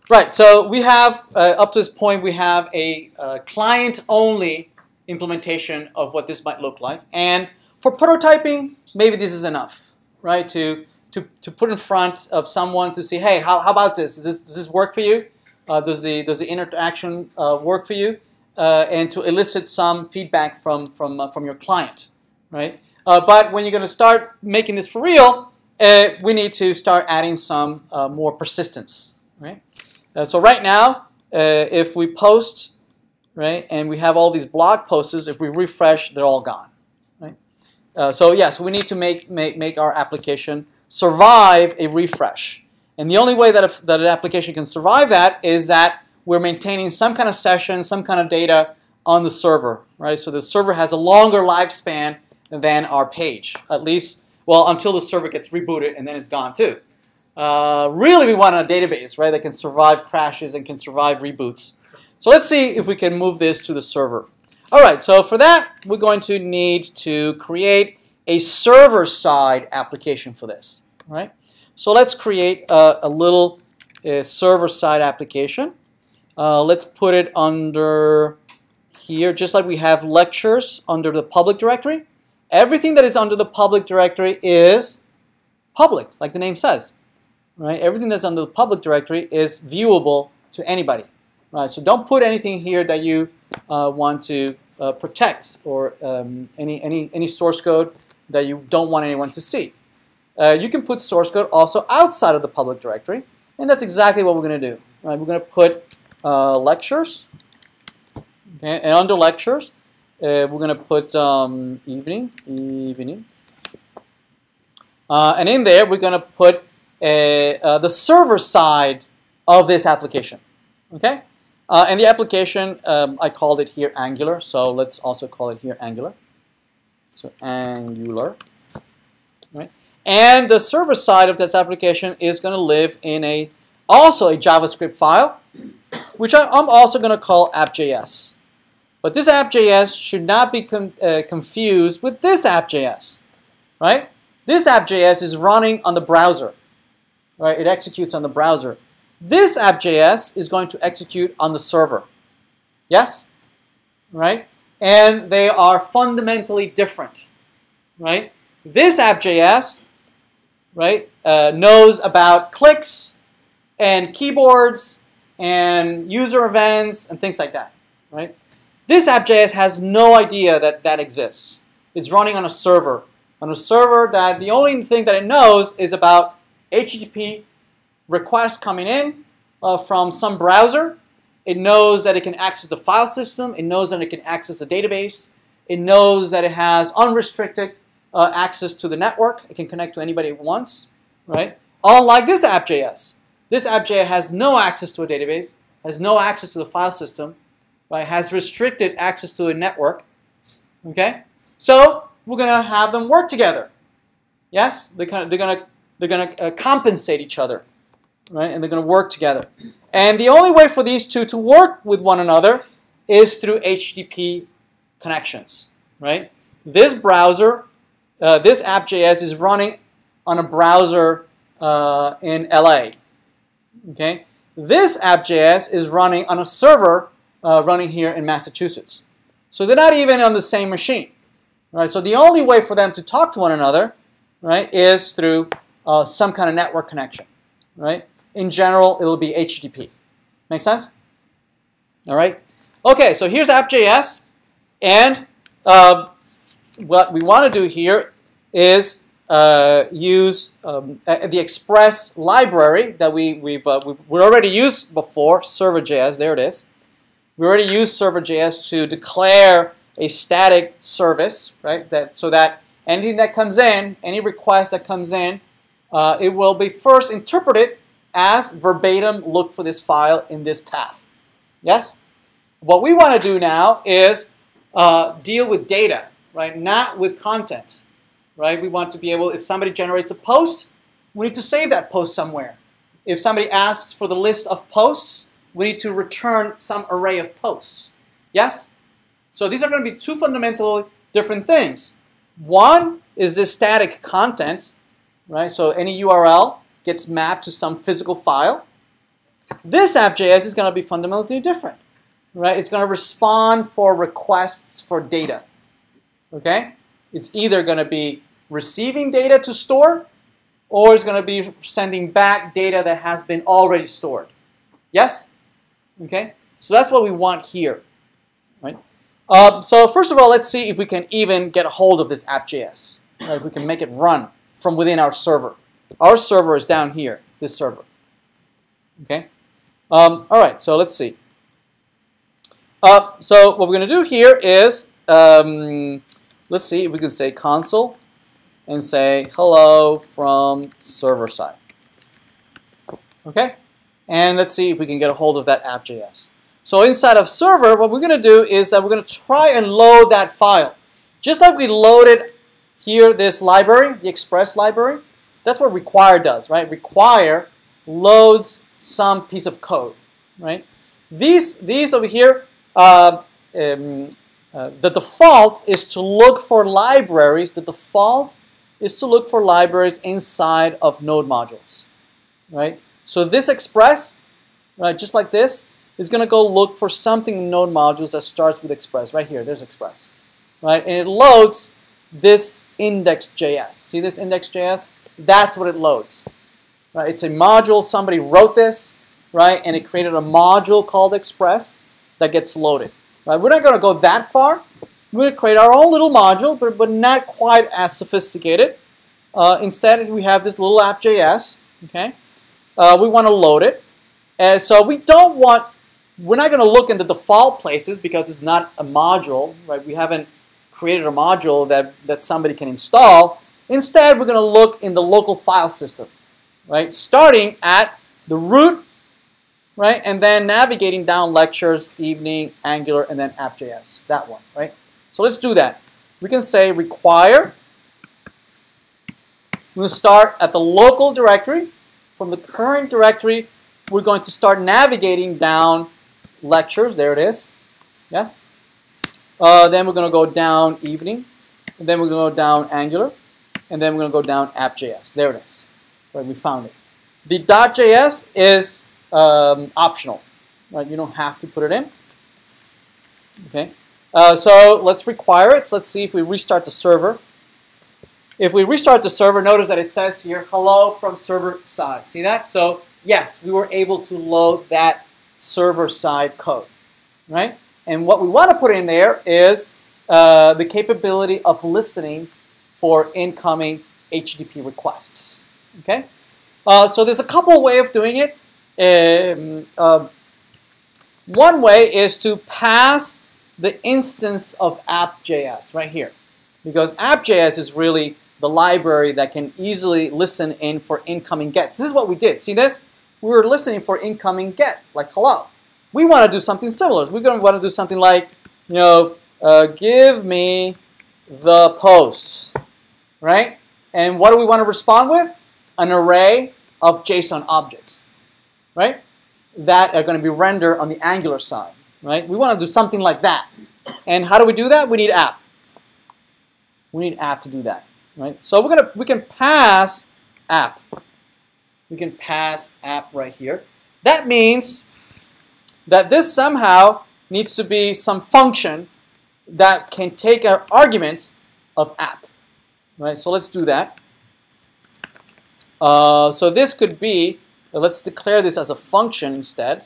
Right, so we have, up to this point, we have a client-only implementation of what this might look like. And for prototyping, maybe this is enough, right? To put in front of someone to see, hey, how about this? Does this work for you? Does the interaction work for you? And to elicit some feedback from your client, right? But when you're going to start making this for real, we need to start adding some more persistence, right? So right now, if we post, right, and we have all these blog posts, if we refresh, they're all gone, right? So we need to make our application survive a refresh. And the only way that an application can survive that is that we're maintaining some kind of session, some kind of data on the server, right? So the server has a longer lifespan than our page, at least, well, until the server gets rebooted and then it's gone too. Really, we want a database, right, that can survive crashes and can survive reboots. So let's see if we can move this to the server. All right, so for that, we're going to need to create a server-side application for this, right? So let's create a little server-side application. Let's put it under here, just like we have lectures under the public directory. Everything that is under the public directory is public, like the name says. Right? Everything that's under the public directory is viewable to anybody. Right? So don't put anything here that you want to protect, or any source code that you don't want anyone to see. You can put source code also outside of the public directory, and that's exactly what we're going to do. Right? We're going to put lectures, okay? And under lectures, we're going to put evening, and in there we're going to put the server side of this application, okay? And the application, I called it here Angular, so let's also call it here Angular. So Angular, right? And the server side of this application is going to live in also a JavaScript file, which I'm also going to call Appjs. But this Appjs should not be confused with this Appjs, right? This Appjs is running on the browser. Right, it executes on the browser. This Appjs is going to execute on the server. Yes? Right? And they are fundamentally different. Right? This Appjs, right, knows about clicks and keyboards and user events and things like that. Right? This Appjs has no idea that that exists. It's running on a server. On a server that the only thing that it knows is about HTTP requests coming in from some browser. It knows that it can access the file system. It knows that it can access a database. It knows that it has unrestricted access to the network. It can connect to anybody it wants, right? Unlike this Appjs. This Appjs has no access to a database, has no access to the file system, right? Has restricted access to a network, okay? So we're going to have them work together. Yes? They're going to compensate each other, right? And they're going to work together. And the only way for these two to work with one another is through HTTP connections, right? This browser, this Appjs is running on a browser in LA, okay? This Appjs is running on a server running here in Massachusetts. So they're not even on the same machine, right? So the only way for them to talk to one another, right, is through some kind of network connection, right? In general, it'll be HTTP. Make sense? All right. Okay, so here's Appjs, and what we want to do here is use the Express library that we already used before, Server.js. There it is. We already used Server.js to declare a static service, right? So that anything that comes in, any request that comes in, it will be first interpreted as verbatim, look for this file in this path. Yes? What we want to do now is deal with data, right? Not with content, right? We want to be able, if somebody generates a post, we need to save that post somewhere. If somebody asks for the list of posts, we need to return some array of posts. Yes? So these are going to be two fundamentally different things. One is this static content, right? So any URL gets mapped to some physical file. This Appjs is going to be fundamentally different, right? It's going to respond for requests for data, okay? It's either going to be receiving data to store, or it's going to be sending back data that has been already stored. Yes? Okay? So that's what we want here, right? So first of all, let's see if we can even get a hold of this Appjs. Right? If we can make it run from within our server. Our server is down here, this server. Okay? All right, so let's see. So what we're going to do here is, let's see if we can say console and say hello from server side. Okay? And let's see if we can get a hold of that Appjs. So inside of server, what we're going to do is that we're going to try and load that file. Just like we loaded here this library, the Express library, that's what require does, right? Require loads some piece of code, right? These over here, the default is to look for libraries. The default is to look for libraries inside of node modules, right? So this Express, right, just like this, is going to go look for something in node modules that starts with Express. Right here, there's Express, right? And it loads this index.js. See this index.js? That's what it loads, right? It's a module. Somebody wrote this, right? And it created a module called Express that gets loaded, right? We're not going to go that far. We're going to create our own little module, but not quite as sophisticated. Instead, we have this little app.js, okay? We want to load it. And so we're not going to look in the default places because it's not a module, right? We haven't created a module that somebody can install. Instead, we're going to look in the local file system, right? Starting at the root, right? And then navigating down lectures, evening, Angular, and then Appjs, that one, right? So let's do that. We can say require. We're going to start at the local directory. From the current directory, we're going to start navigating down lectures. There it is. Yes? Then we're going to go down evening. And then we're going to go down Angular. And then we're going to go down Appjs. There it is. Right, we found it. The .js is optional. Right? You don't have to put it in. Okay. So let's require it. So let's see if we restart the server. If we restart the server, notice that it says here, hello from server side. See that? So yes, we were able to load that server side code, right? And what we want to put in there is the capability of listening for incoming HTTP requests, okay? So there's a couple of ways of doing it. One way is to pass the instance of app.js right here, because app.js is really the library that can easily listen in for incoming gets. This is what we did. See this? We were listening for incoming get, like hello. We want to do something similar. We're going to want to do something like, you know, give me the posts, right? And what do we want to respond with? An array of JSON objects, right? That are going to be rendered on the Angular side, right? We want to do something like that. And how do we do that? We need app. We need app to do that. Right? So we can pass app. We can pass app right here. That means that this somehow needs to be some function that can take an argument of app. Right? So let's do that. So this could be, let's declare this as a function instead,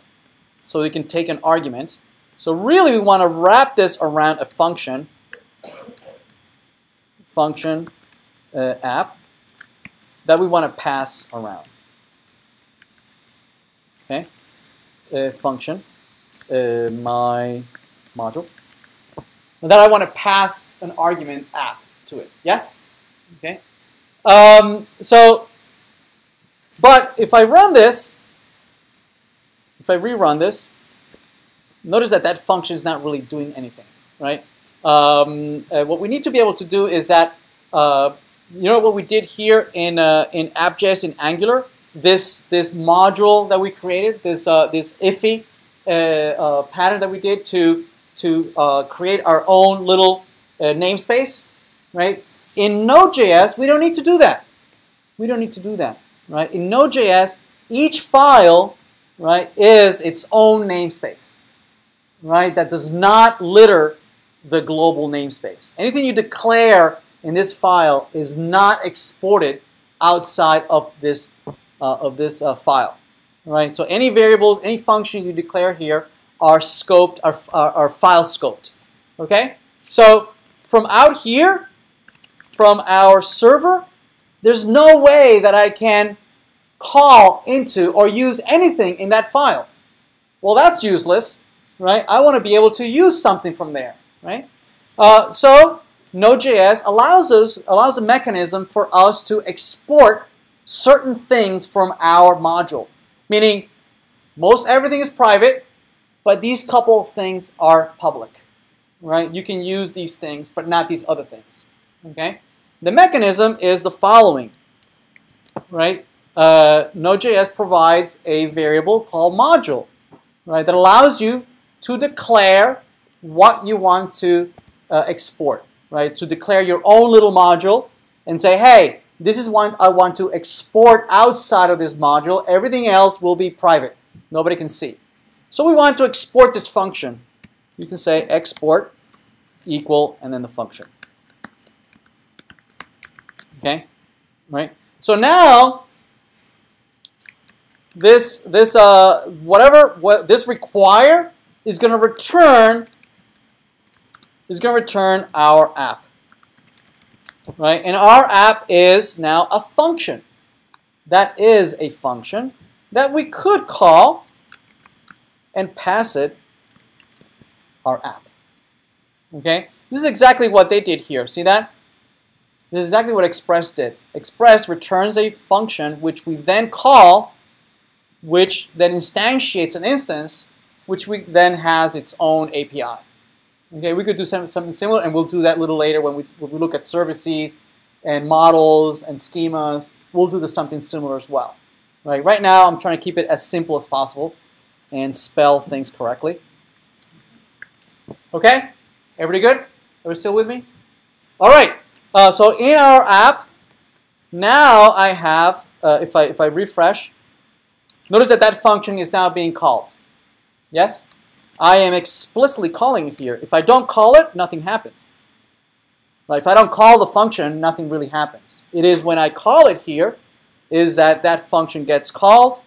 so we can take an argument. So really we want to wrap this around a function app that we want to pass around. Okay, function, my module, and then I want to pass an argument app to it. Yes. Okay. But if I run this, if I rerun this, notice that that function is not really doing anything, right? What we need to be able to do is that, you know what we did here in Appjs in Angular, this module that we created, this iffy pattern that we did to create our own little namespace, right? In Node.js, we don't need to do that. We don't need to do that, right? In Node.js, each file right, is its own namespace, right, that does not litter the global namespace. Anything you declare in this file is not exported outside of this file, right? So any variables, any function you declare here are scoped, are file scoped, okay? So from out here, from our server, there's no way that I can call into or use anything in that file. Well, that's useless, right? I want to be able to use something from there, right? So Node.js allows a mechanism for us to export certain things from our module, meaning most everything is private, but these couple of things are public, right? You can use these things, but not these other things, okay? The mechanism is the following, right? Node.js provides a variable called module, right, that allows you to declare what you want to export, right? To declare your own little module and say, hey, this is what I want to export outside of this module. Everything else will be private. Nobody can see. So we want to export this function. You can say export equal and then the function. Okay, right? So now this require is going to return our app, right? And our app is now a function. That is a function that we could call and pass it our app. Okay, this is exactly what they did here. See that? This is exactly what Express did. Express returns a function which we then call, which then instantiates an instance, which we then has its own API. Okay, we could do something similar, and we'll do that a little later when we look at services and models and schemas. We'll do something similar as well. Right? Right now, I'm trying to keep it as simple as possible and spell things correctly. Okay, everybody good? Everybody still with me? All right. So in our app, now I have, if I refresh, notice that function is now being called. Yes? I am explicitly calling it here. If I don't call it, nothing happens. Right? If I don't call the function, nothing really happens. It is when I call it here, is that function gets called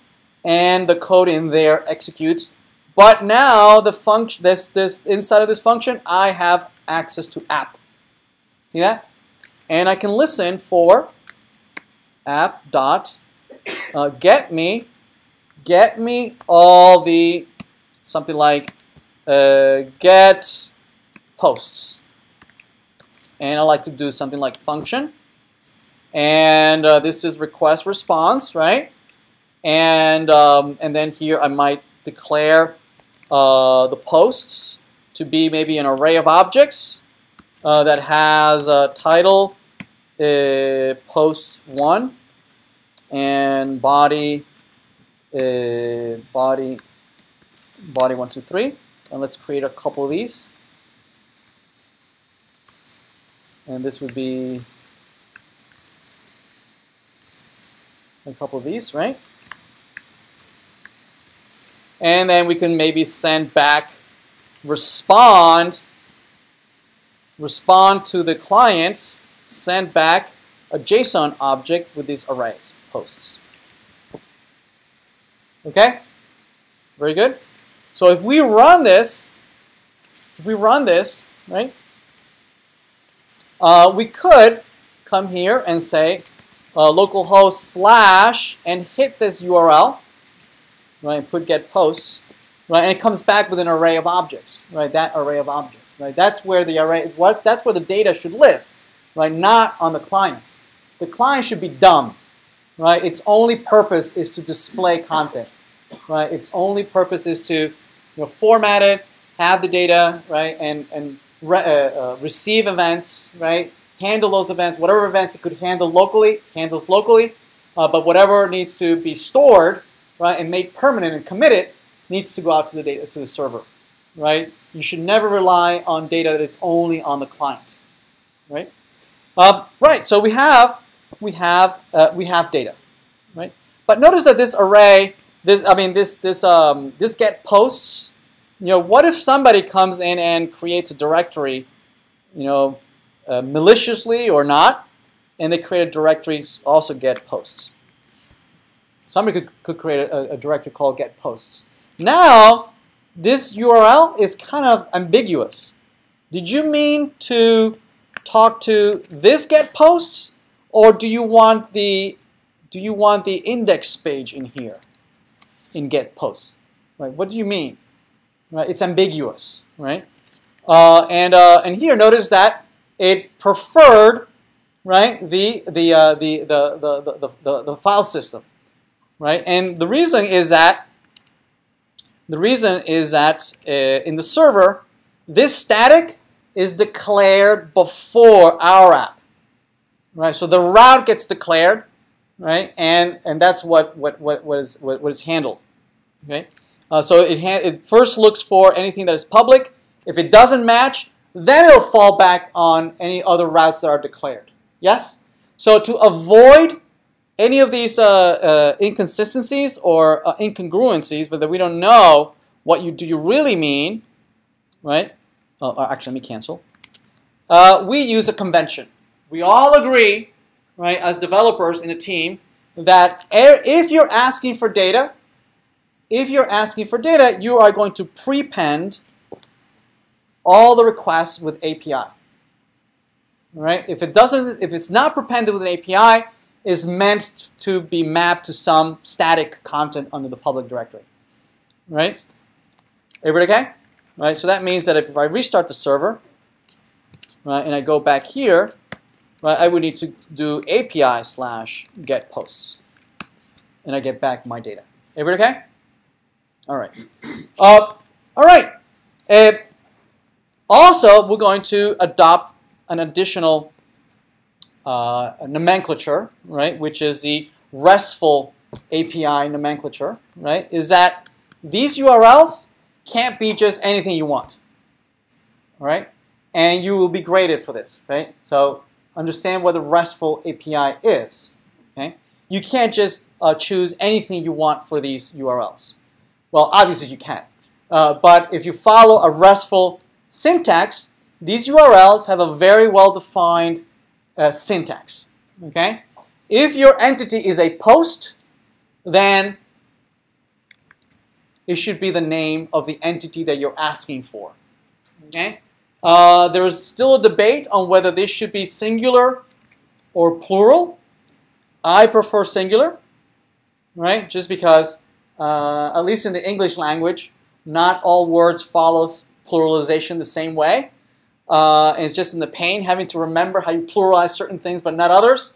and the code in there executes. But now the function, this inside of this function, I have access to app. See that? And I can listen for app dot get me all the something like get posts, and I like to do something like function, and this is request response, right? And then here I might declare the posts to be maybe an array of objects that has a title post 1 and body 1, 2, 3, and let's create a couple of these. And this would be a couple of these, right? And then we can maybe send back, respond to the client, send back a JSON object with these arrays, posts. Okay? Very good. So if we run this, right, we could come here and say localhost / and hit this URL, right, and put get posts, right, and it comes back with an array of objects, right, that array of objects, right, that's where the array, that's where the data should live, right, not on the client. The client should be dumb, right, its only purpose is to display content, right, its only purpose is to format it, have the data, right, and receive events, right, handle those events, whatever events it could handle locally, handles locally, but whatever needs to be stored, right, and made permanent and committed needs to go out to the data, to the server, right? You should never rely on data that is only on the client, right? Right. So we have data, right? But notice that this array this get posts. What if somebody comes in and creates a directory, maliciously or not, and they create a directory also get posts. Somebody could create a directory called get posts. Now, this URL is kind of ambiguous. Did you mean to talk to this get posts, or do you want the index page in here in get posts? Right? What do you mean? Right? It's ambiguous, right? And here, notice that it preferred, right, the file system, right? And the reason is that in the server, this static is declared before our app, right? So the route gets declared, right, and that's what is handled, okay? So it first looks for anything that is public. If it doesn't match, then it'll fall back on any other routes that are declared. Yes? So to avoid any of these inconsistencies or incongruencies, whether we don't know what do you really mean, right? Oh, actually, let me cancel. We use a convention. We all agree, right, as developers in a team, that if you're asking for data, you are going to prepend all the requests with API. Right? If it's not prepended with an API, it's meant to be mapped to some static content under the public directory. Right? Everybody okay? Right? So that means that if I restart the server, right, and I go back here, right, I would need to do API/get posts, and I get back my data. Everybody okay? All right. All right. Also, we're going to adopt an additional nomenclature, right, which is the RESTful API nomenclature, right, is that these URLs can't be just anything you want, all right, and you will be graded for this, right? So understand what the RESTful API is, okay? You can't just choose anything you want for these URLs. Well, obviously you can, but if you follow a RESTful syntax, these URLs have a very well-defined syntax, okay? If your entity is a post, then it should be the name of the entity that you're asking for, okay? There is still a debate on whether this should be singular or plural. I prefer singular, right? Just because, at least in the English language, not all words follows pluralization the same way. And it's just in the pain having to remember how you pluralize certain things but not others.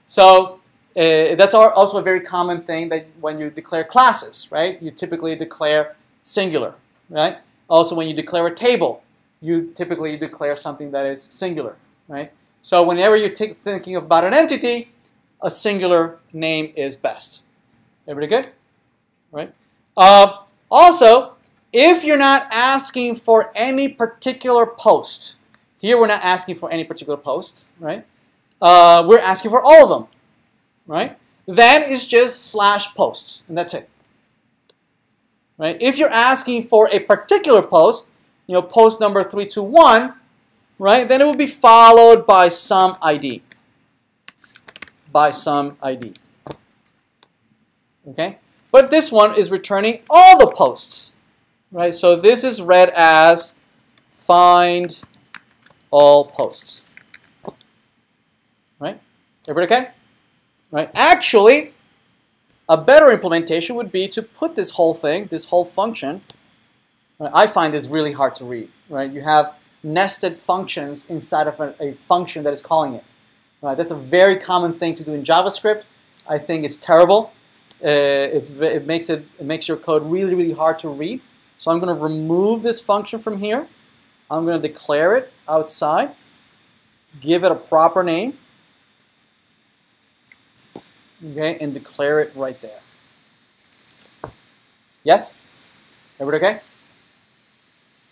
So that's also a very common thing that when you declare classes, right? You typically declare singular, right? Also when you declare a table, you typically declare something that is singular, right? So whenever you're thinking about an entity, a singular name is best. Everybody good? Right? Also, if you're not asking for any particular post, here we're not asking for any particular post, right? We're asking for all of them, right? Then it's just /posts, and that's it. Right? If you're asking for a particular post, post number 321, right? Then it will be followed by some ID. By some ID. Okay? But this one is returning all the posts. Right? So this is read as find all posts. Right? Everybody okay? Right? Actually, a better implementation would be to put this whole thing, this whole function. Right? I find this really hard to read. Right? You have nested functions inside of a function that is calling it. Right? That's a very common thing to do in JavaScript. I think it's terrible. It makes your code really, really hard to read. So I'm going to remove this function from here. I'm going to declare it outside. Give it a proper name. Okay, and declare it right there. Yes? Everybody okay?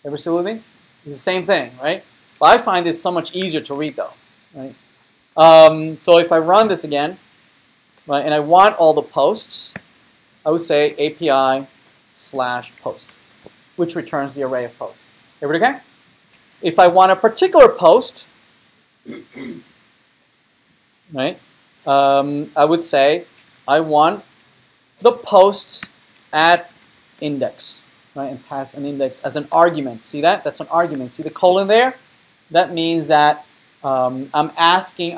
Everybody still with me? It's the same thing, right? But I find this so much easier to read though. Right? So if I run this again, right, and I want all the posts, I would say API/post, which returns the array of posts. Everybody okay? If I want a particular post, right, I would say I want the posts at index, right, and pass an index as an argument. See that? That's an argument. See the colon there? That means that I'm passing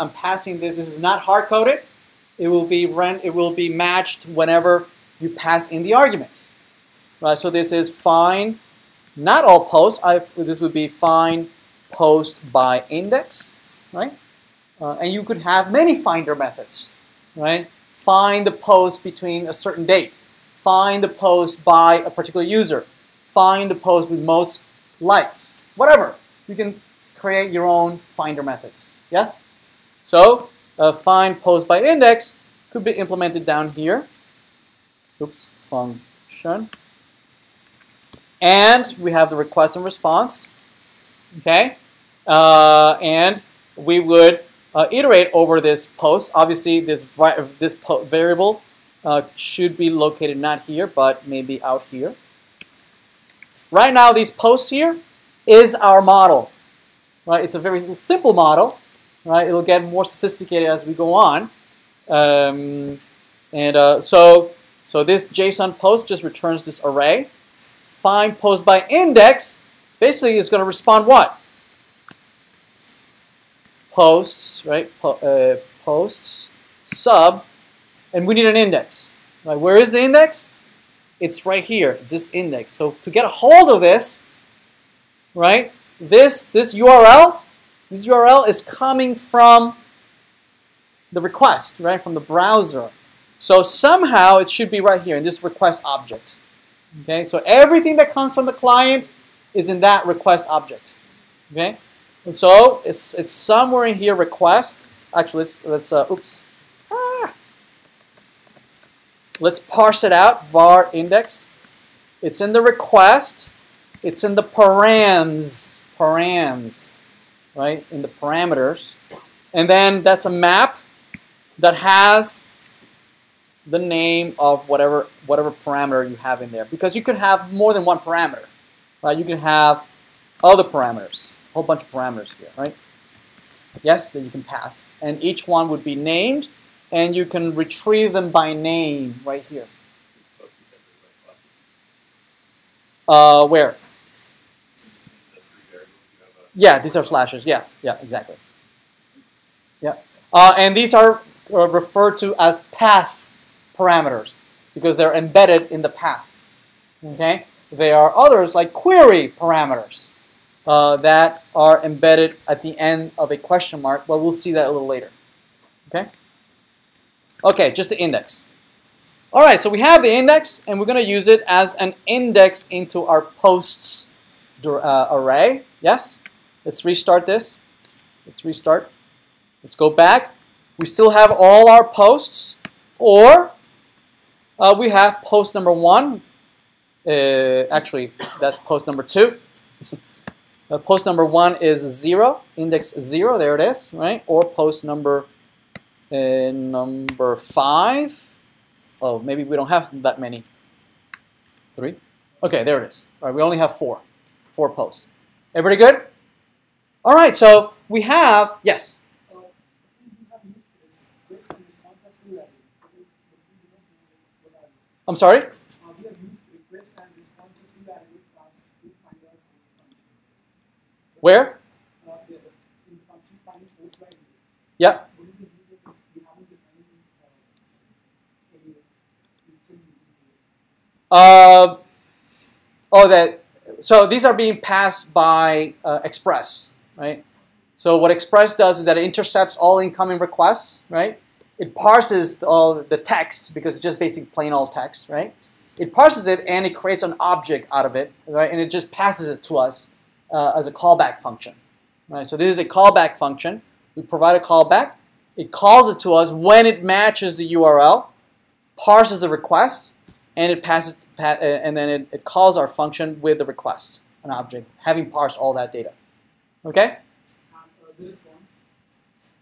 this. This is not hard coded. It will be matched whenever you pass in the argument, right? So this is find not all posts. This would be find post by index, right? And you could have many finder methods, right? Find the post between a certain date. Find the post by a particular user. Find the post with most likes. Whatever. You can create your own finder methods. Yes? So find post by index could be implemented down here. Oops, function. And we have the request and response. Okay? And we would iterate over this post. Obviously, this variable should be located not here, but maybe out here. Right now, these posts here is our model. Right? It's a very simple model. Right? It'll get more sophisticated as we go on. So this JSON post just returns this array. Find post by index basically is going to respond what? Posts, right? Posts, sub, and we need an index. Right? Where is the index? It's right here. It's this index. So to get a hold of this, right? This URL is coming from the request, right? From the browser. So somehow it should be right here in this request object. Okay, so everything that comes from the client is in that request object. Okay, and so it's somewhere in here request. Actually, let's parse it out. Var index. It's in the request. It's in the params, right? In the parameters, and then that's a map that has the name of whatever parameter you have in there, because you could have more than one parameter, right? You can have other parameters, a whole bunch of parameters here, right? Yes, that you can pass, and each one would be named, and you can retrieve them by name right here. Where? Yeah, these are slashes. Yeah, exactly. Yeah, and these are referred to as path parameters because they're embedded in the path. Okay, there are others like query parameters that are embedded at the end of a question mark, but we'll see that a little later. Okay. Okay, just the index. All right, so we have the index, and we're going to use it as an index into our posts array. Yes. Let's restart this. Let's restart. Let's go back. We still have all our posts, or we have post number 1. Actually, that's post number 2. Post number 1 is 0, index 0. There it is, right? Or post number 5. Oh, maybe we don't have that many. 3. Okay, there it is. All right, we only have 4 posts. Everybody good? All right, so we have, yes. I'm sorry? Where? Yeah. So these are being passed by Express, right? So what Express does is that it intercepts all incoming requests, right? It parses all the text because it's just basically plain old text, right? It parses it and it creates an object out of it, right? And it just passes it to us as a callback function, right? So this is a callback function. We provide a callback. It calls it to us when it matches the URL, parses the request, and it passes, and then it calls our function with the request, an object, having parsed all that data. Okay?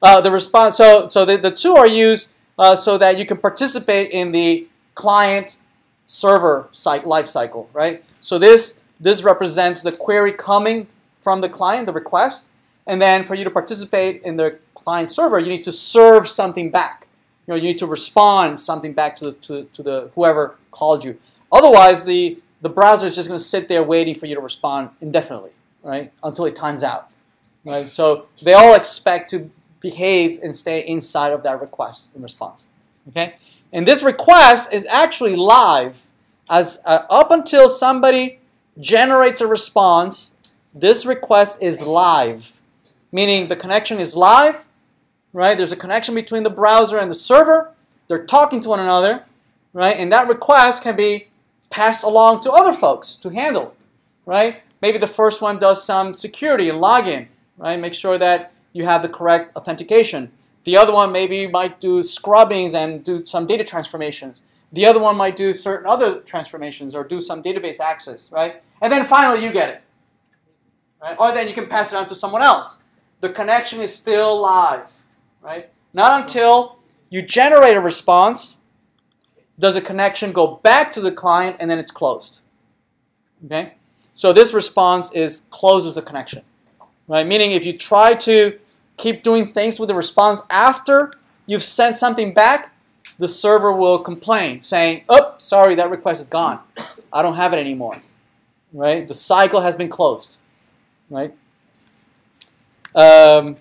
The response. So the two are used so that you can participate in the client server life cycle, right? So this represents the query coming from the client, the request, and then for you to participate in the client server, you need to serve something back. You need to respond something back to the whoever called you. Otherwise, the browser is just going to sit there waiting for you to respond indefinitely, right? Until it times out, right? So they all expect to behave and stay inside of that request and response, okay? And this request is actually live as up until somebody generates a response. This request is live, meaning the connection is live, right? There's a connection between the browser and the server. They're talking to one another, right? And that request can be passed along to other folks to handle, right? Maybe the first one does some security and login, right? Make sure that you have the correct authentication. The other one maybe might do scrubbings and do some data transformations. The other one might do certain other transformations or do some database access, right? And then finally you get it, right? Or then you can pass it on to someone else. The connection is still live, right? Not until you generate a response does a connection go back to the client and then it's closed, okay? So this response closes the connection, right? Meaning if you try to keep doing things with the response after you've sent something back, the server will complain, saying, "Oh, sorry, that request is gone. I don't have it anymore." Right? The cycle has been closed. Right? All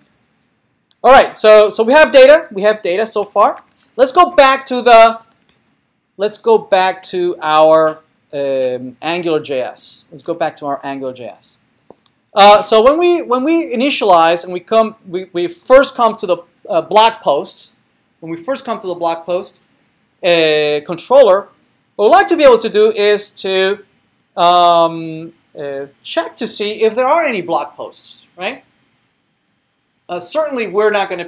right. So we have data. We have data so far. Let's go back to our AngularJS. Let's go back to our AngularJS. So when we initialize and we first come to the blog post. When we first come to the blog post controller, what we'd like to be able to do is to check to see if there are any blog posts, right? Certainly, we're gonna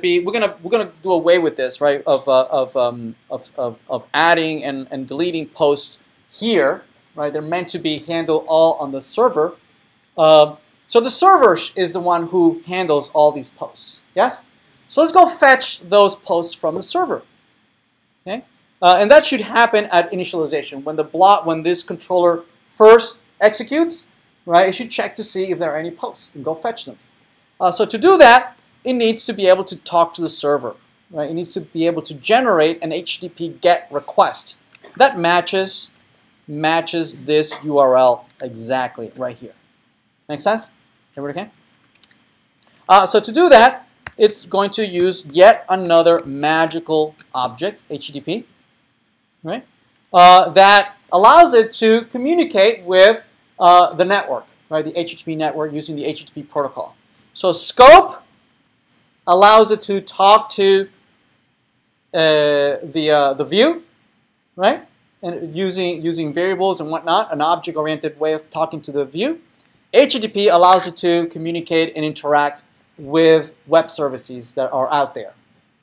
do away with this, right? Of adding and deleting posts here, right? They're meant to be handled all on the server. So the server is the one who handles all these posts. Yes. So let's go fetch those posts from the server. Okay, and that should happen at initialization when this controller first executes. Right, it should check to see if there are any posts and go fetch them. So to do that, it needs to be able to talk to the server. Right, it needs to be able to generate an HTTP GET request that matches this URL exactly right here. Make sense? Everybody okay? So to do that, it's going to use yet another magical object, HTTP, right? That allows it to communicate with the network, right? The HTTP network using the HTTP protocol. So scope allows it to talk to the view, right? And using variables and whatnot, an object-oriented way of talking to the view. HTTP allows it to communicate and interact with web services that are out there.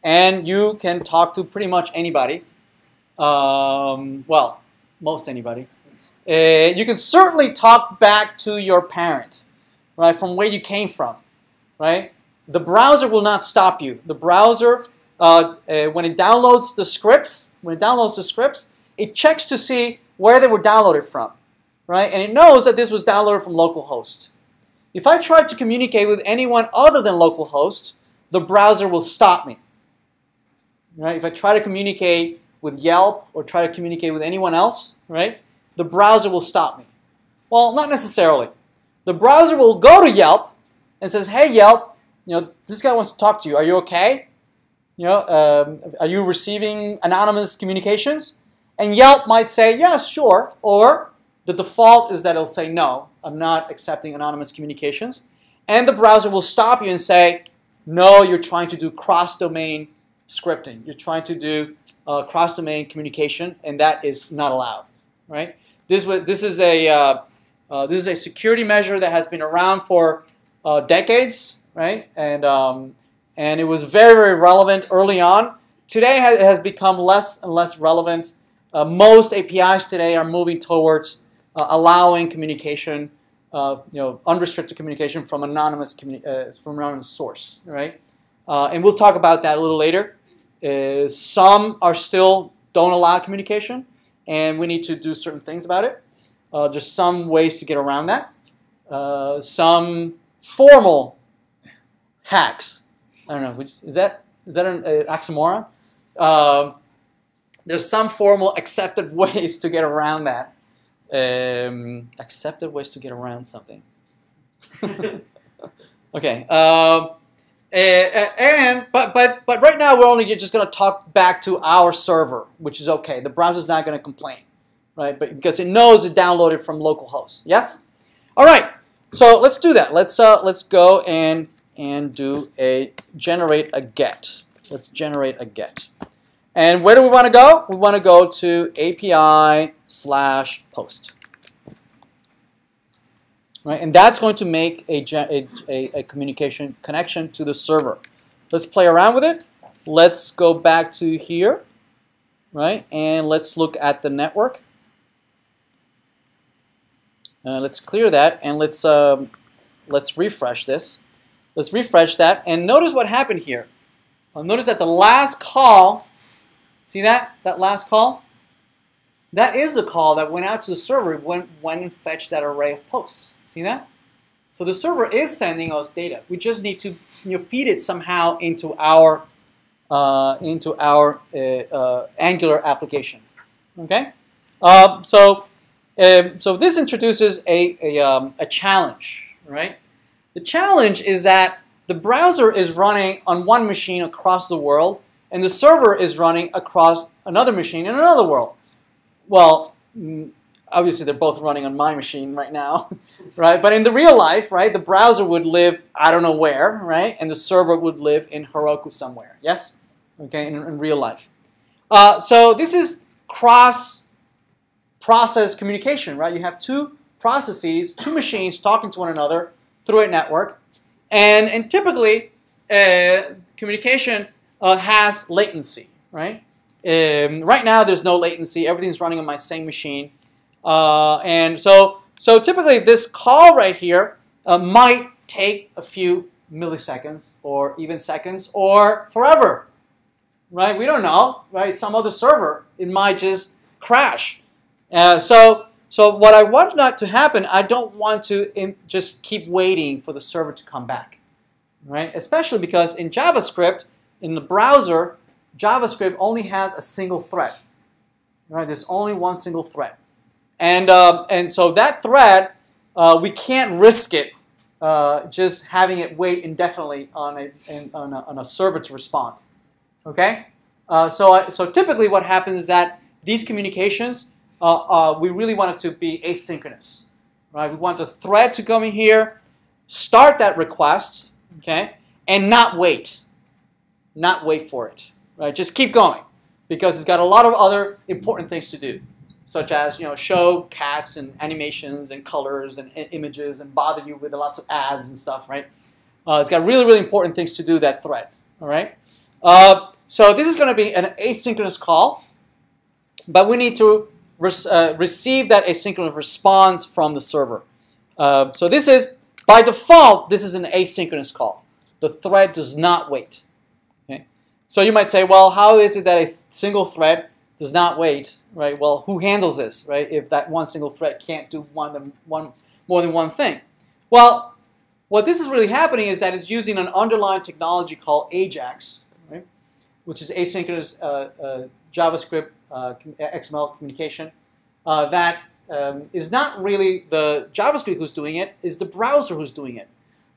And you can talk to pretty much anybody. Well, most anybody. You can certainly talk back to your parent, right, from where you came from, right? The browser will not stop you. The browser, when it downloads the scripts, it checks to see where they were downloaded from, right? And it knows that this was downloaded from localhost. If I try to communicate with anyone other than localhost, the browser will stop me. Right? If I try to communicate with Yelp or try to communicate with anyone else, right, the browser will stop me. Well, not necessarily. The browser will go to Yelp and says, "Hey Yelp, this guy wants to talk to you. Are you okay? Are you receiving anonymous communications?" And Yelp might say, "Yeah, sure," or the default is that it'll say, "No, I'm not accepting anonymous communications." And the browser will stop you and say, "No, you're trying to do cross-domain scripting. You're trying to do cross-domain communication, and that is not allowed." Right? This is a security measure that has been around for decades, right? And it was very, very relevant early on. Today it has become less and less relevant. Most APIs today are moving towards allowing communication, unrestricted communication from anonymous source, right? And we'll talk about that a little later. Some are still don't allow communication, and we need to do certain things about it. There's some ways to get around that. Some formal hacks. I don't know. Is that an oxymoron? There's some formal accepted ways to get around that. Accepted ways to get around something. Okay. But right now we're only just going to talk back to our server, which is okay. The browser's not going to complain, right? But because it knows it downloaded from localhost. Yes. All right. So let's do that. Let's go and do generate a get. Let's generate a get. And where do we want to go? We want to go to API/post. Right, and that's going to make a communication connection to the server. Let's play around with it. Let's go back to here, right, and let's look at the network. Let's clear that, and let's refresh this. Let's refresh that, and notice what happened here. Notice that the last call, see that last call? That is the call that went out to the server when and fetched that array of posts. See that? So the server is sending us data. We just need to feed it somehow into our Angular application. Okay. So this introduces a challenge, right? The challenge is that the browser is running on one machine across the world, and the server is running across another machine in another world. Well, obviously they're both running on my machine right now, right? But in the real life, right, the browser would live I don't know where, right? And the server would live in Heroku somewhere. Yes? Okay, in real life. So this is cross-process communication, right? You have two processes, two machines talking to one another through a network. And typically, communication has latency, right? Right now, there's no latency. Everything's running on my same machine. And so typically, this call right here might take a few milliseconds or even seconds or forever, right? We don't know, right? Some other server, it might just crash. So what I want not to happen, I don't want to just keep waiting for the server to come back, right? Especially because in JavaScript, in the browser, JavaScript only has a single thread, right? There's only one single thread, and so that thread we can't risk it just having it wait indefinitely on a server to respond. Okay, so typically what happens is that these communications we really want it to be asynchronous, right? We want the thread to come in here, start that request, okay, and not wait for it. Right, just keep going because it's got a lot of other important things to do, such as show cats and animations and colors and images and bother you with lots of ads and stuff. Right, it's got really, really important things to do, that thread. All right, so this is going to be an asynchronous call, but we need to receive that asynchronous response from the server. So this is by default. This is an asynchronous call. The thread does not wait. So you might say, well, how is it that a single thread does not wait, right? Well, who handles this, right? If that one single thread can't do more than one thing. Well, what this is really happening is that it's using an underlying technology called AJAX, right? Which is asynchronous JavaScript XML communication. That is not really the JavaScript who's doing it, is the browser who's doing it.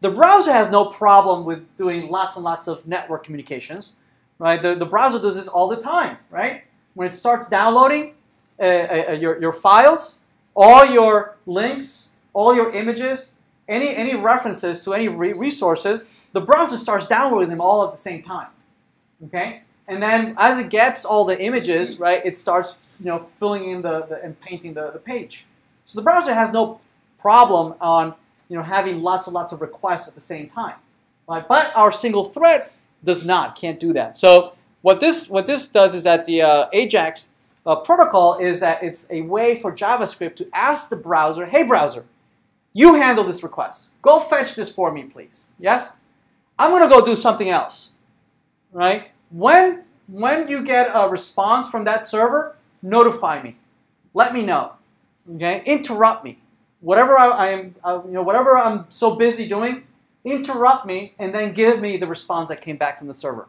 The browser has no problem with doing lots and lots of network communications. Right, the browser does this all the time, right? When it starts downloading your files, all your links, all your images, any references to any resources, the browser starts downloading them all at the same time, okay? And then as it gets all the images, right, it starts filling in and painting the page. So the browser has no problem on having lots and lots of requests at the same time, right? But our single thread can't do that. So what this does is that the AJAX protocol is that it's a way for JavaScript to ask the browser, hey browser, you handle this request. Go fetch this for me, please. Yes? I'm going to go do something else. Right? When you get a response from that server, notify me. let me know. Okay, interrupt me. Whatever whatever I'm so busy doing, interrupt me and then give me the response that came back from the server.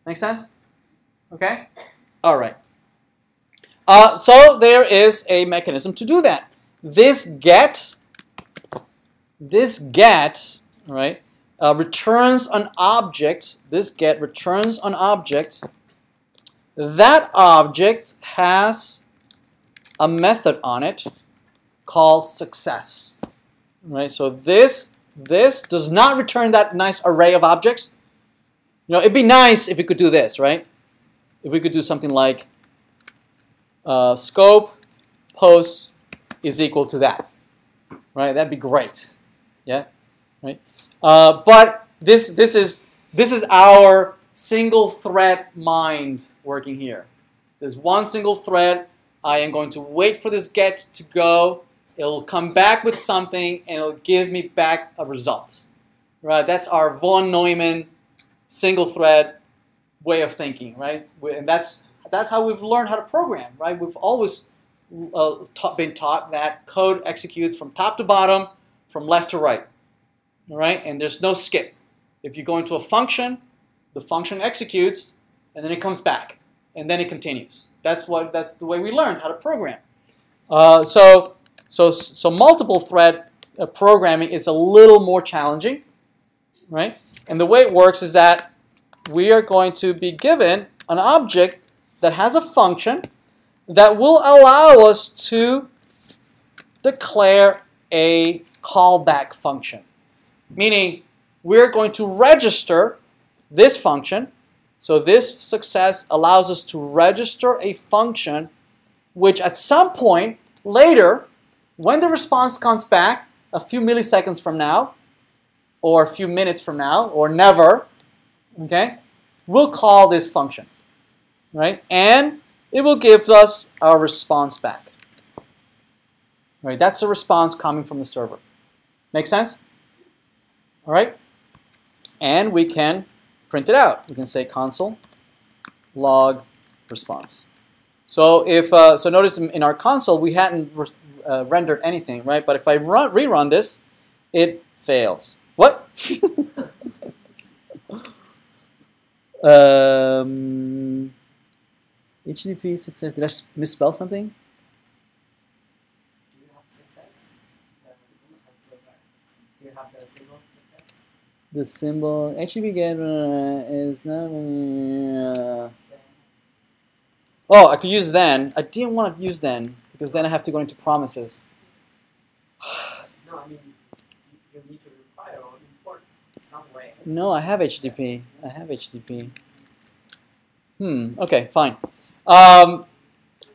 Make sense? Okay. All right. So there is a mechanism to do that. This get, right, returns an object. This get returns an object. That object has a method on it called success. Right. So this does not return that nice array of objects. You know, it'd be nice if we could do this, right? If we could do something like scope post is equal to that, right? That'd be great, yeah, right. But this is our single thread mind working here. There's one single thread. I am going to wait for this get to go. It'll come back with something and it'll give me back a result, right? That's our von Neumann single thread way of thinking, right? And that's how we've learned how to program, right? We've always been taught that code executes from top to bottom, from left to right, all right? And there's no skip. If you go into a function, the function executes, and then it comes back, and then it continues. That's the way we learned how to program. So multiple thread programming is a little more challenging, right? And the way it works is that we are going to be given an object that has a function that will allow us to declare a callback function. Meaning, we're going to register this function. So this success allows us to register a function which at some point later, when the response comes back a few milliseconds from now, or a few minutes from now, or never, okay, we'll call this function, right? And it will give us our response back. Right? That's a response coming from the server. Make sense? All right? And we can print it out. We can say console log response. So if so, notice in our console we hadn't rendered anything, right? But if I rerun this, it fails. What? HTTP success. Did I misspell something? Do you have success? Do you have the symbol success? The symbol HTTP get is not. Oh, I could use then. I didn't want to use then because then I have to go into promises. No, I mean you need to require or import some way. No, I have HTTP. I have HTTP. Okay, fine. All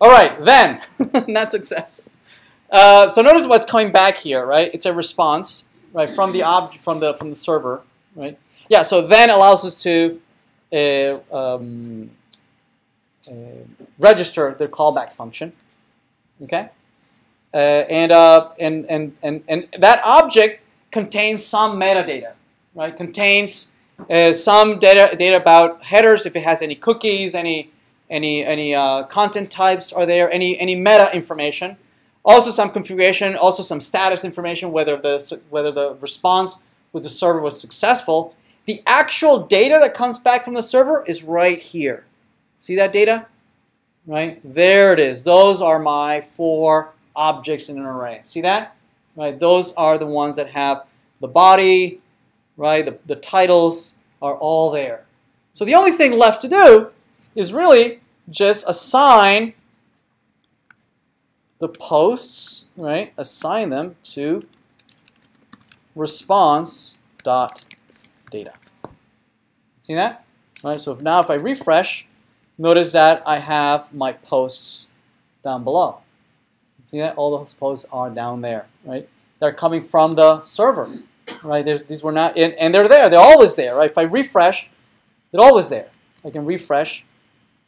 right, then, not success. So notice what's coming back here, right? It's a response, right, from the object, from the server, right? Yeah. So then allows us to register the callback function. Okay, and that object contains some metadata, right? Contains some data about headers, if it has any cookies, any content types are there, any meta information, also some configuration, also some status information, whether the response with the server was successful. The actual data that comes back from the server is right here. See that data? Right? There it is. Those are my 4 objects in an array. See that? Right? Those are the ones that have the body, right? The titles are all there. So the only thing left to do is really just assign the posts, right? Assign them to response.data. See that? Right? So now if I refresh, notice that I have my posts down below. See that? All those posts are down there, right? They're coming from the server, right? These were not in, and they're there. They're always there, right? If I refresh, they're always there. I can refresh.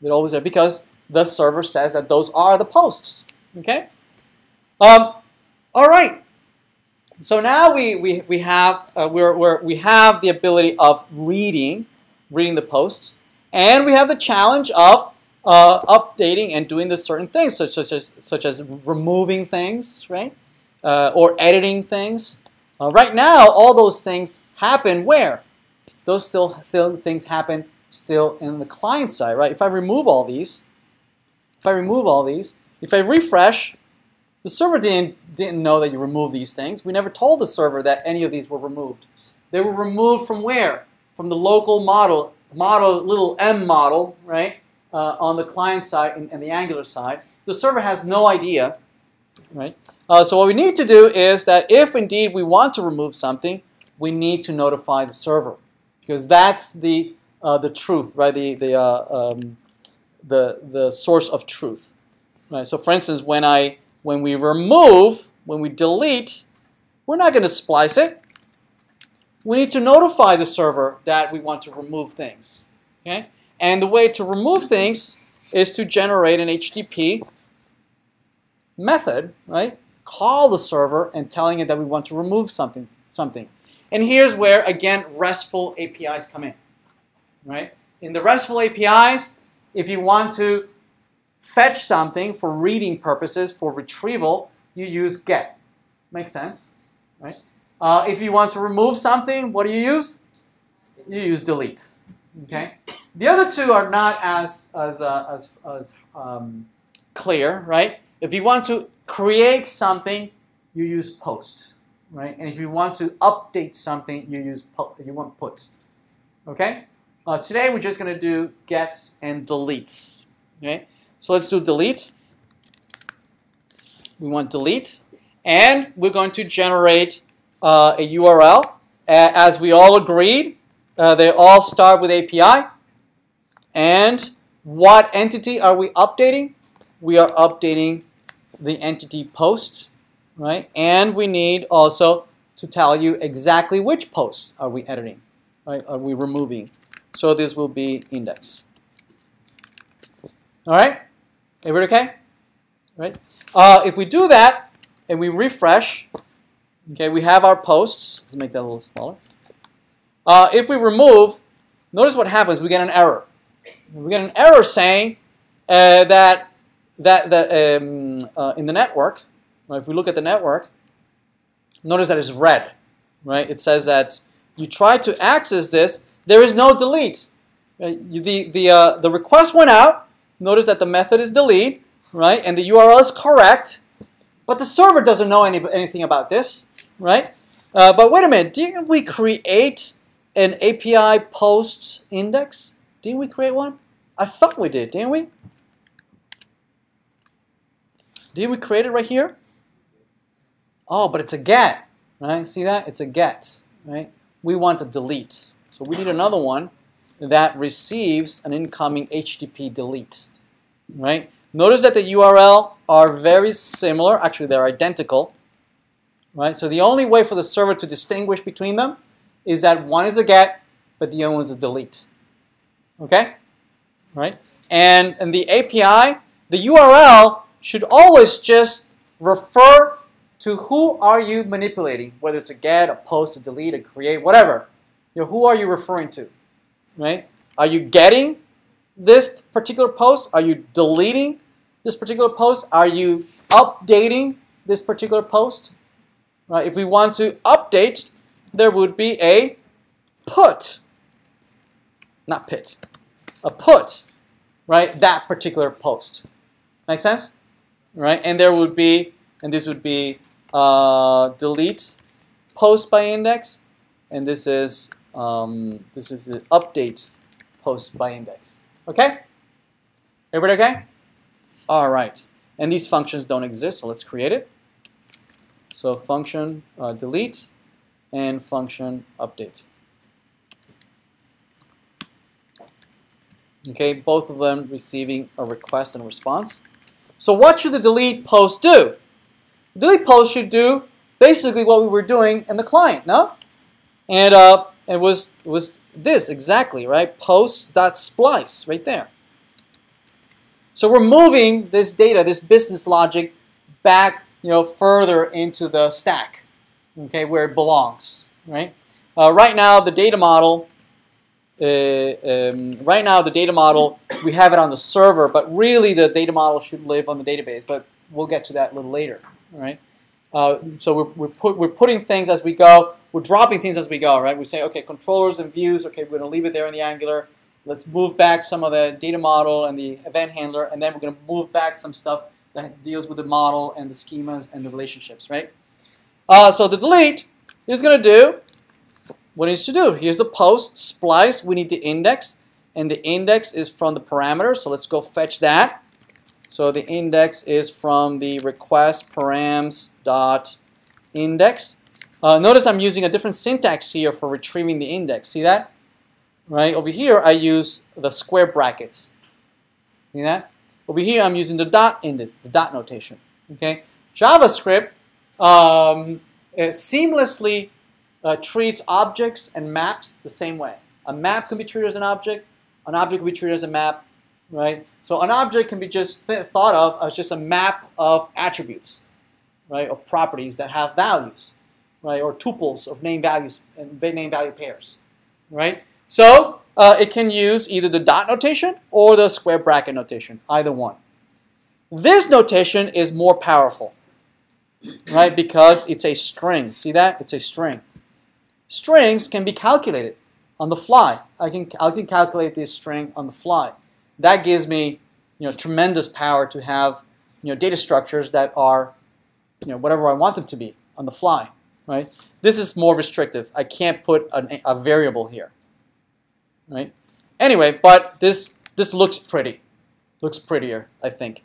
They're always there because the server says that those are the posts. Okay. All right. So now we have the ability of reading the posts, and we have the challenge of updating and doing the certain things, such as removing things, right, or editing things. Right now, all those things happen where? Those things happen still in the client side, right? If I remove all these, if I refresh, the server didn't know that you removed these things. We never told the server that any of these were removed. They were removed from where? From the local model, little m model, right? On the client side and the Angular side. The server has no idea, right? So what we need to do is that if indeed we want to remove something, we need to notify the server, because that's the truth, right? The source of truth, right? So for instance, when we delete, we're not going to splice it. We need to notify the server that we want to remove things, okay? And the way to remove things is to generate an HTTP method, right? Call the server and telling it that we want to remove something. And here's where, again, RESTful APIs come in, right? In the RESTful APIs, if you want to fetch something for reading purposes, for retrieval, you use get. Makes sense, right? If you want to remove something, what do you use? You use delete. Okay. The other two are not as clear, right? If you want to create something, you use post, right? And if you want to update something, you want put. Okay. Today we're just going to do gets and deletes. Okay. So let's do delete. We want delete, and we're going to generate a URL. As we all agreed, they all start with API. And what entity are we updating? We are updating the entity post, right? And we need also to tell you exactly which post are we editing, right? Are we removing? So this will be index. All right? Everybody okay? Right? If we do that and we refresh, okay, we have our posts. Let's make that a little smaller. If we remove, notice what happens. We get an error. We get an error saying that in the network, right, if we look at the network, notice that it's red, right? It says that you try to access this. There is no delete. The request went out. Notice that the method is delete, right? And the URL is correct, but the server doesn't know anything about this, right? But wait a minute, didn't we create an API post index? Didn't we create one? I thought we did, didn't we? Did we create it right here? Oh, but it's a get, right? See that? It's a get, right? We want to delete. So we need another one that receives an incoming HTTP delete, right? Notice that the URL are very similar. Actually, they're identical, right? So the only way for the server to distinguish between them is that one is a get, but the other one is a delete. Okay? Right? And the API, the URL should always just refer to who are you manipulating, whether it's a get, a post, a delete, a create, whatever. Who are you referring to? Right? Are you getting this particular post? Are you deleting this particular post? Are you updating this particular post? Right? If we want to update, there would be a put, not pit, a put, right? That particular post. Make sense? Right? And there would be, and this would be delete post by index, and this is the update post by index. Okay? Everybody okay? All right. And these functions don't exist, so let's create it. So function delete and function update. Okay, both of them receiving a request and response. So what should the delete post do? The delete post should do basically what we were doing in the client, no? And it was this exactly, right? Post.splice right there. So we're moving this data, this business logic, back, further into the stack, okay, where it belongs, right? Right now, the data model right now the data model, we have it on the server, but really the data model should live on the database. But we'll get to that a little later. All right. So we're putting things as we go. We're dropping things as we go. Right. We say, okay, controllers and views. Okay, we're going to leave it there in the Angular. Let's move back some of the data model and the event handler, and then we're going to move back some stuff that deals with the model and the schemas and the relationships. Right. So the delete is going to do what it needs to do. Here's the post splice. We need the index, and the index is from the parameter. So let's go fetch that. So the index is from the request params dot index. Notice I'm using a different syntax here for retrieving the index. See that? Right over here, I use the square brackets. See that? Over here, I'm using the dot index, the dot notation. Okay. JavaScript seamlessly treats objects and maps the same way. A map can be treated as an object can be treated as a map, right? So an object can be just thought of as just a map of attributes, right? Of properties that have values, right? Or tuples of name values and name value pairs, right? So it can use either the dot notation or the square bracket notation, either one. This notation is more powerful, right? Because it's a string. See that? It's a string. Strings can be calculated on the fly. I can calculate this string on the fly. That gives me, tremendous power to have, data structures that are, whatever I want them to be on the fly, right? This is more restrictive. I can't put a variable here, right? Anyway, but this looks pretty, looks prettier, I think.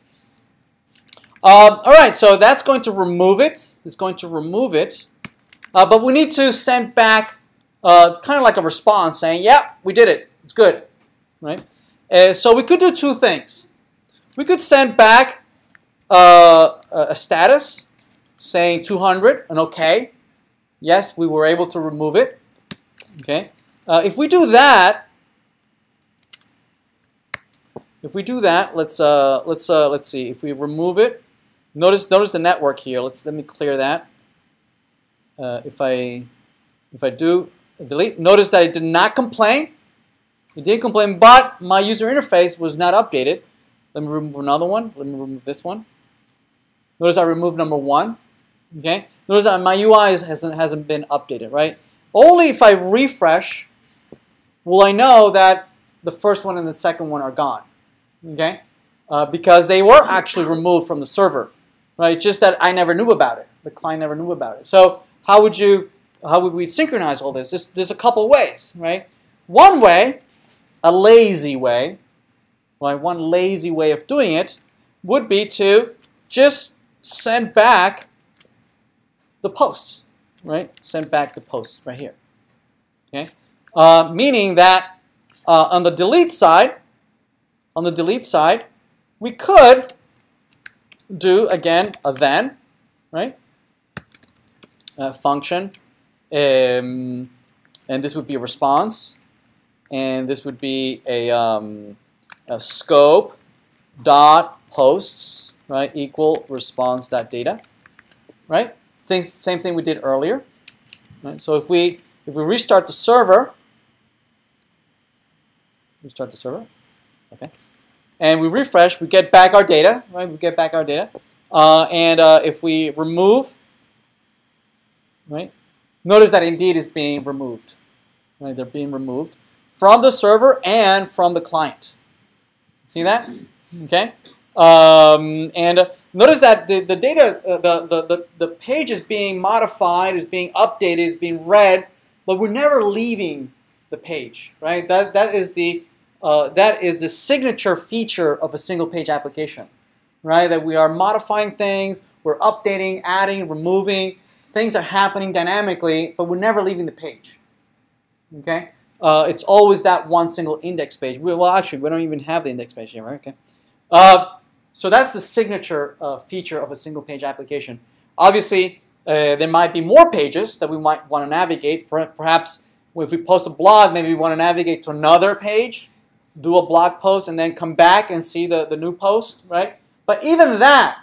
All right, so that's going to remove it. It's going to remove it. But we need to send back kind of like a response saying, yeah, we did it. It's good, right? So we could do two things. We could send back a status saying 200 and OK. Yes, we were able to remove it. Okay. If we do that, let's see. If we remove it, notice the network here. Let me clear that. If I do delete, notice that it did not complain. It didn't complain, but my user interface was not updated. Let me remove another one. Let me remove this one. Notice I removed number 1. Okay. Notice that my UI hasn't been updated, right? Only if I refresh will I know that the first one and the second one are gone. Okay. Because they were actually removed from the server, right? It's just that I never knew about it. The client never knew about it. So how would we synchronize all this? There's a couple ways, right? One way, a lazy way, right? One lazy way of doing it would be to just send back the posts, right? Send back the posts right here, okay? Meaning that on the delete side, we could do again a then, right? Function, and this would be a response, and this would be a scope dot posts, right, equal response dot data, right? Same thing we did earlier, right? So if we restart the server, okay, and we refresh, we get back our data, right? We get back our data, and if we remove, right? Notice that indeed is being removed. Right? They're being removed from the server and from the client. See that? Okay. And notice that the data, the page is being modified, is being updated, is being read, but we're never leaving the page. Right? That is the signature feature of a single page application. Right? That we are modifying things, we're updating, adding, removing. Things are happening dynamically, but we're never leaving the page. Okay, it's always that one single index page. Well, actually, we don't even have the index page here, right? Okay, so that's the signature feature of a single page application. Obviously, there might be more pages that we might want to navigate. Perhaps if we post a blog, maybe we want to navigate to another page, do a blog post, and then come back and see the new post, right? But even that,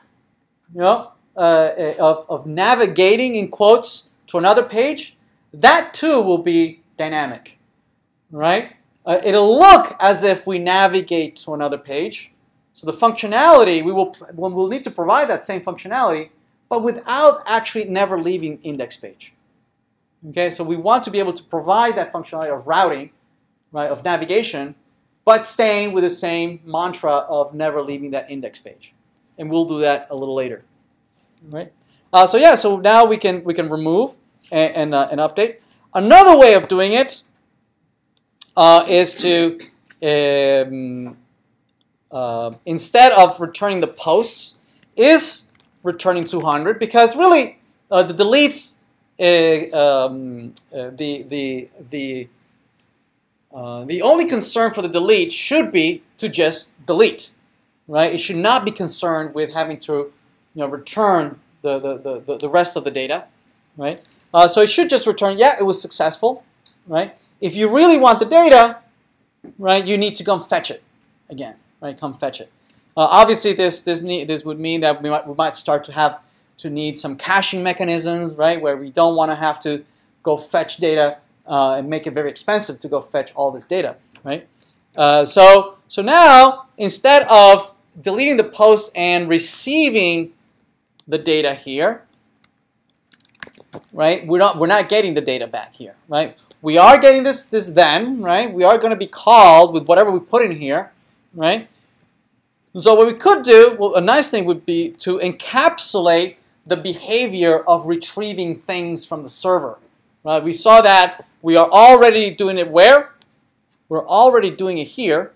of navigating, in quotes, to another page, that too will be dynamic, right? it'll look as if we navigate to another page. So the functionality, we'll need to provide that same functionality, but without actually never leaving index page. Okay, so we want to be able to provide that functionality of routing, right, of navigation, but staying with the same mantra of never leaving that index page. And we'll do that a little later. Right? So yeah, so now we can remove and update. Another way of doing it is to instead of returning the posts, is returning 200, because really the deletes the only concern for the delete should be to just delete, right? It should not be concerned with having to return the rest of the data, right? So it should just return, yeah, it was successful, right? If you really want the data, right, you need to come fetch it again, right? Come fetch it. Obviously, this would mean that we might start to need some caching mechanisms, right, where we don't want to have to go fetch data and make it very expensive to go fetch all this data, right? So now, instead of deleting the post and receiving the data here, right, we're not getting the data back here, right? We are getting this then, right? We are going to be called with whatever we put in here, right? So what we could do, well, a nice thing would be to encapsulate the behavior of retrieving things from the server. Right? We saw that we are already doing it where? We're already doing it here,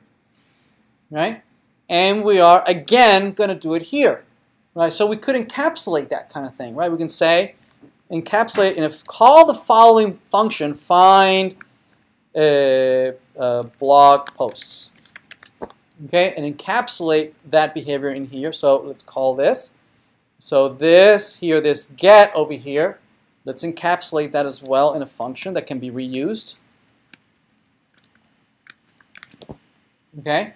right? And we are again going to do it here, right? So we could encapsulate that kind of thing, right? We can say encapsulate, and if call the following function, find blog posts. Okay, and encapsulate that behavior in here. So let's call this. So this here, this get over here, let's encapsulate that as well in a function that can be reused. Okay,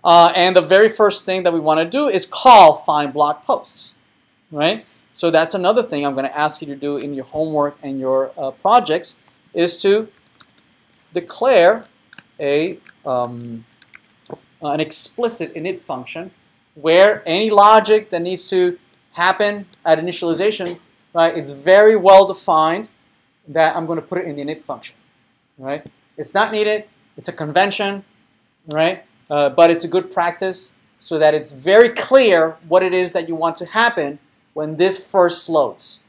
and the very first thing that we want to do is call find blog posts, right? So that's another thing I'm going to ask you to do in your homework and your projects, is to declare an explicit init function where any logic that needs to happen at initialization, right, it's very well defined that I'm going to put it in the init function, right? It's not needed, it's a convention, right? But it's a good practice so that it's very clear what it is that you want to happen when this first loads.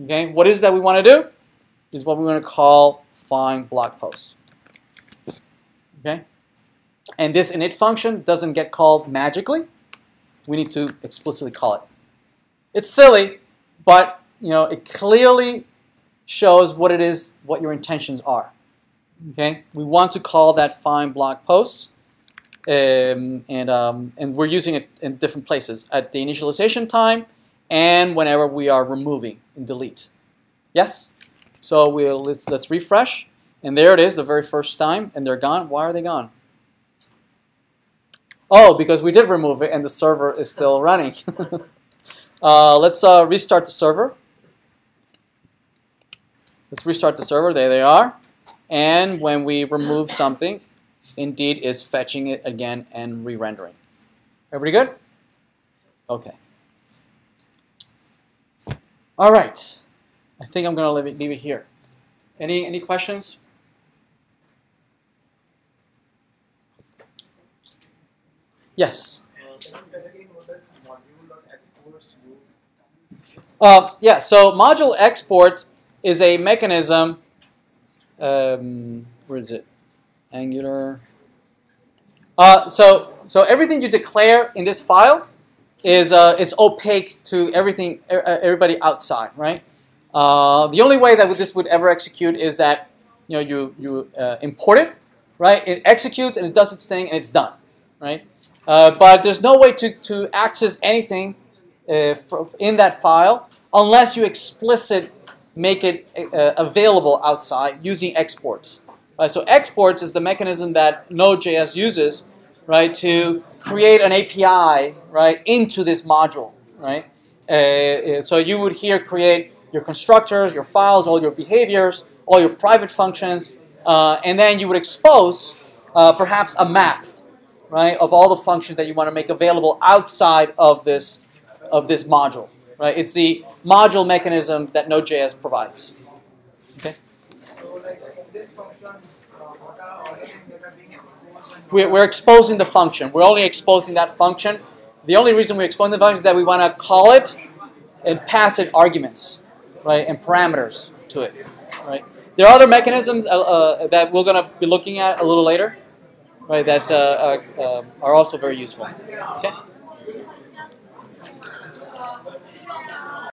Okay, what is it that we want to do? Is what we want to call find blog posts. Okay. And this init function doesn't get called magically. We need to explicitly call it. It's silly, but it clearly shows what it is, what your intentions are. Okay, we want to call that find blog posts, and we're using it in different places at the initialization time and whenever we are removing and delete. Yes. So let's refresh, and there it is, the very first time, and they're gone. Why are they gone? Oh, because we did remove it and the server is still running. Let's restart the server. Let's restart the server. There they are. And when we remove something, Indeed is fetching it again and re-rendering. Everybody good? Okay. All right. I think I'm going to leave it here. Any questions? Yes. Yeah, so module export is a mechanism. Where is it? Angular. So everything you declare in this file is opaque to everybody outside, right? The only way that this would ever execute is that you import it, right? It executes and it does its thing and it's done, right? But there's no way to access anything in that file unless you explicit make it available outside using exports. So exports is the mechanism that Node.js uses, right, to create an API, right, into this module, right? So you would here create your constructors, your files, all your behaviors, all your private functions, and then you would expose perhaps a map, right, of all the functions that you want to make available outside of this module, right? It's the module mechanism that Node.js provides. Okay. So like in this function, what are all the things that are being exposed? We're exposing the function. We're only exposing that function. The only reason we're exposing the function is that we want to call it and pass it arguments, right, and parameters to it, right? There are other mechanisms that we're going to be looking at a little later, right, that are also very useful. Okay.